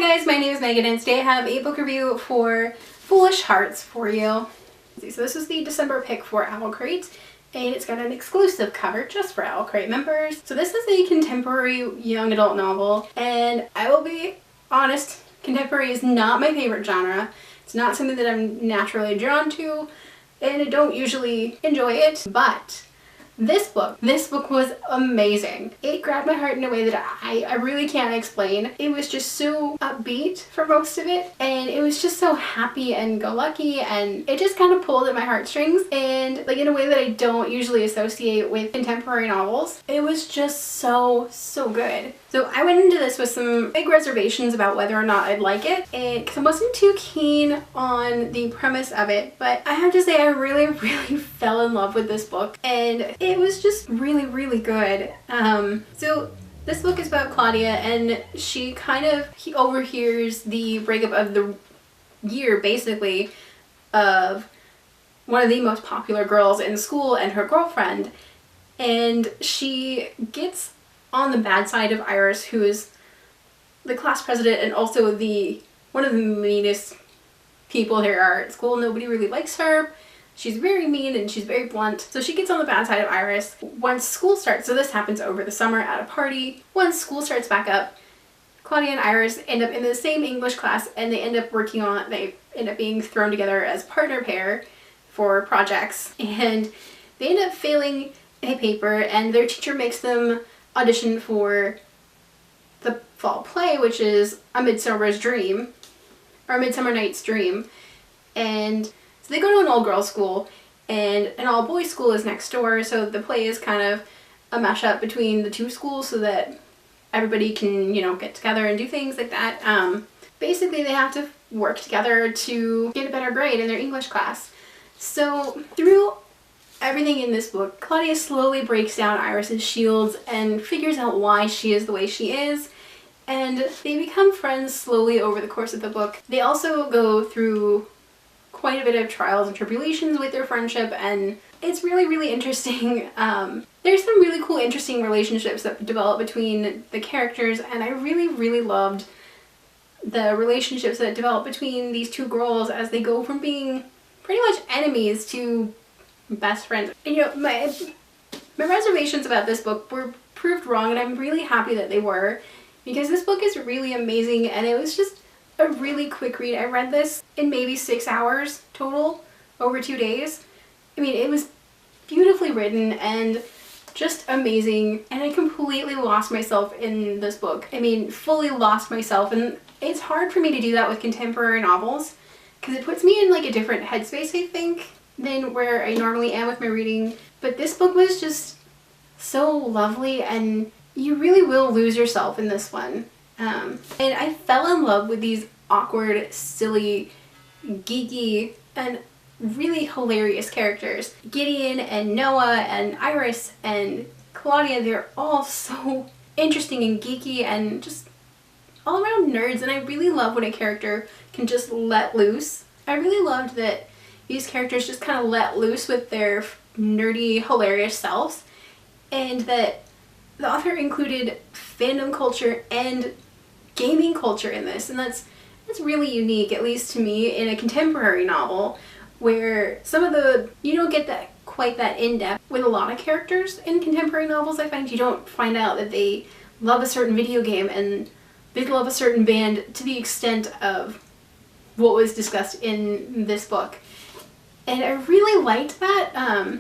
guys, my name is Megan and today I have a book review for Foolish Hearts for you. So this is the December pick for Owlcrate and it's got an exclusive cover just for Owlcrate members. So this is a contemporary young adult novel and I will be honest, contemporary is not my favorite genre. It's not something that I'm naturally drawn to and I don't usually enjoy it, but this book was amazing. It grabbed my heart in a way that I really can't explain. It was just so upbeat for most of it and it was just so happy and go lucky and it just kind of pulled at my heartstrings and like in a way that I don't usually associate with contemporary novels. It was just so good. So I went into this with some big reservations about whether or not I'd like it and because I wasn't too keen on the premise of it, but I have to say I really fell in love with this book and it was just really good. So this book is about Claudia and she he overhears the breakup of the year basically of one of the most popular girls in school and her girlfriend, and she gets on the bad side of Iris, who is the class president and also one of the meanest people there are at school. Nobody really likes her. She's very mean and she's very blunt. So she gets on the bad side of Iris once school starts. So this happens over the summer at a party. Once school starts back up, Claudia and Iris end up in the same English class and they end up being thrown together as partner pair for projects. And they end up failing a paper and their teacher makes them audition for the fall play, which is A Midsummer Night's Dream. And so they go to an all-girls school and an all-boys school is next door, so the play is kind of a mashup between the two schools so that everybody can, you know, get together and do things like that. Basically they have to work together to get a better grade in their English class. So through everything in this book, Claudia slowly breaks down Iris's shields and figures out why she is the way she is, and they become friends slowly over the course of the book. They also go through quite a bit of trials and tribulations with their friendship and it's really interesting. There's some really cool interesting relationships that develop between the characters and I really loved the relationships that develop between these two girls as they go from being pretty much enemies to best friends. And you know, my reservations about this book were proved wrong and I'm really happy that they were, because this book is really amazing and it was just a really quick read. I read this in maybe 6 hours total over 2 days. I mean, it was beautifully written and just amazing and I completely lost myself in this book. I mean, fully lost myself, and it's hard for me to do that with contemporary novels because it puts me in like a different headspace, I think, than where I normally am with my reading. But this book was just so lovely and you really will lose yourself in this one. And I fell in love with these awkward, silly, geeky, and really hilarious characters. Gideon and Noah and Iris and Claudia, they're all so interesting and geeky and just all around nerds, and I really love when a character can just let loose. I really loved that these characters just kind of let loose with their nerdy, hilarious selves, and that the author included fandom culture and gaming culture in this, and that's really unique, at least to me, in a contemporary novel where you don't get that quite that in-depth with a lot of characters in contemporary novels. I find you don't find out that they love a certain video game and they love a certain band to the extent of what was discussed in this book. And I really liked that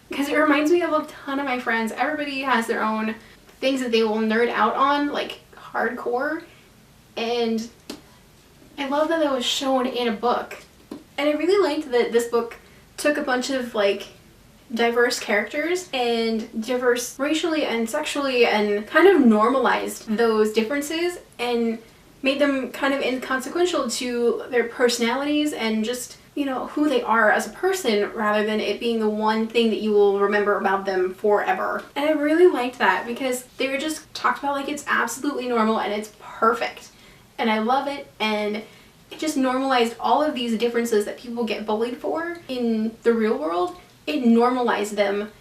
because it reminds me of a ton of my friends. Everybody has their own things that they will nerd out on, like hardcore, and I love that that was shown in a book. And I really liked that this book took a bunch of like diverse characters and diverse racially and sexually and kind of normalized those differences and made them kind of inconsequential to their personalities and just, you know, who they are as a person, rather than it being the one thing that you will remember about them forever. And I really liked that because they were just talked about like it's absolutely normal and it's perfect. And I love it, and it just normalized all of these differences that people get bullied for in the real world. It normalized them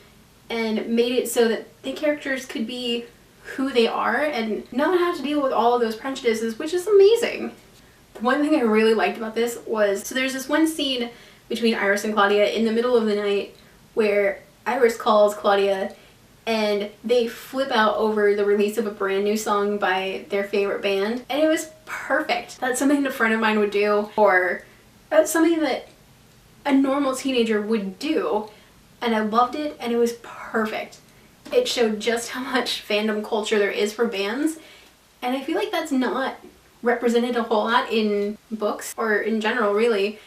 and made it so that the characters could be who they are and not have to deal with all of those prejudices, which is amazing. The one thing I really liked about this was, so there's this one scene between Iris and Claudia in the middle of the night where Iris calls Claudia and they flip out over the release of a brand new song by their favorite band, and it was perfect. That's something a friend of mine would do, or that's something that a normal teenager would do, and I loved it, and it was perfect. It showed just how much fandom culture there is for bands, and I feel like that's not represented a whole lot in books or in general really,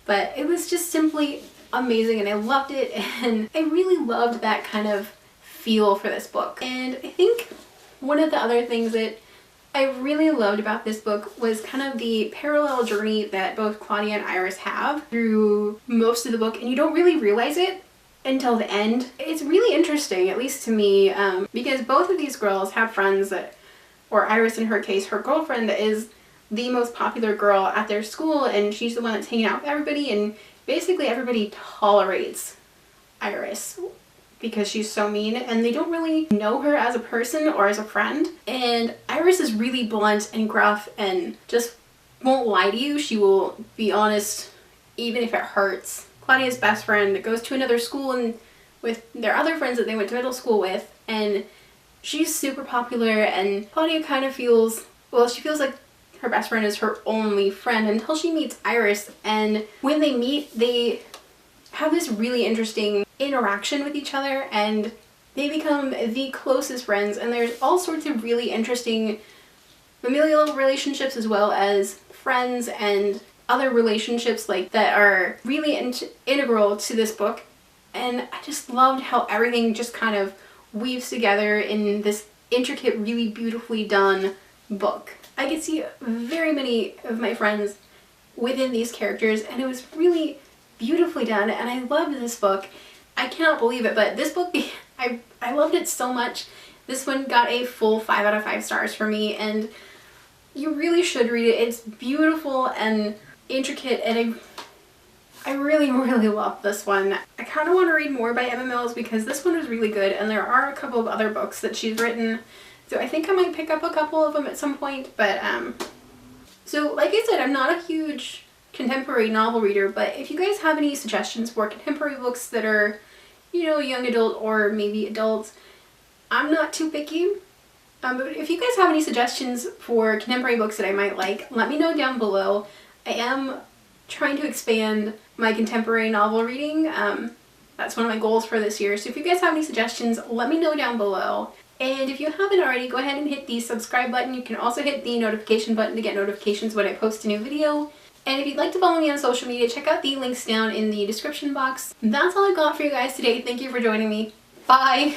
but it was just simply amazing and I loved it, and I really loved that kind of feel for this book. And I think one of the other things that I really loved about this book was kind of the parallel journey that both Claudia and Iris have through most of the book, and you don't really realize it until the end. It's really interesting, at least to me, because both of these girls have friends that, or Iris in her case, her girlfriend is the most popular girl at their school, and she's the one that's hanging out with everybody, and basically everybody tolerates Iris because she's so mean, and they don't really know her as a person or as a friend. And Iris is really blunt and gruff and just won't lie to you. She will be honest even if it hurts. Claudia's best friend goes to another school and with their other friends that they went to middle school with, and she's super popular, and Claudia kind of feels, well, she feels like her best friend is her only friend until she meets Iris, and when they meet they have this really interesting interaction with each other and they become the closest friends, and there's all sorts of really interesting familial relationships as well as friends and other relationships like that are really integral to this book. And I just loved how everything just kind of weaves together in this intricate, really beautifully done book. I could see very many of my friends within these characters, and it was really beautifully done, and I loved this book. I cannot believe it, but this book, I loved it so much. This one got a full 5 out of 5 stars for me, and you really should read it. It's beautiful and intricate, and I really, really love this one. I kind of want to read more by Emma Mills because this one was really good, and there are a couple of other books that she's written, so I think I might pick up a couple of them at some point. But so like I said, I'm not a huge contemporary novel reader, but if you guys have any suggestions for contemporary books that are, you know, young adult or maybe adults, I'm not too picky. But if you guys have any suggestions for contemporary books that I might like, let me know down below. I am trying to expand my contemporary novel reading. That's one of my goals for this year. So if you guys have any suggestions, let me know down below. And if you haven't already, go ahead and hit the subscribe button. You can also hit the notification button to get notifications when I post a new video. And if you'd like to follow me on social media, check out the links down in the description box. That's all I got for you guys today. Thank you for joining me. Bye!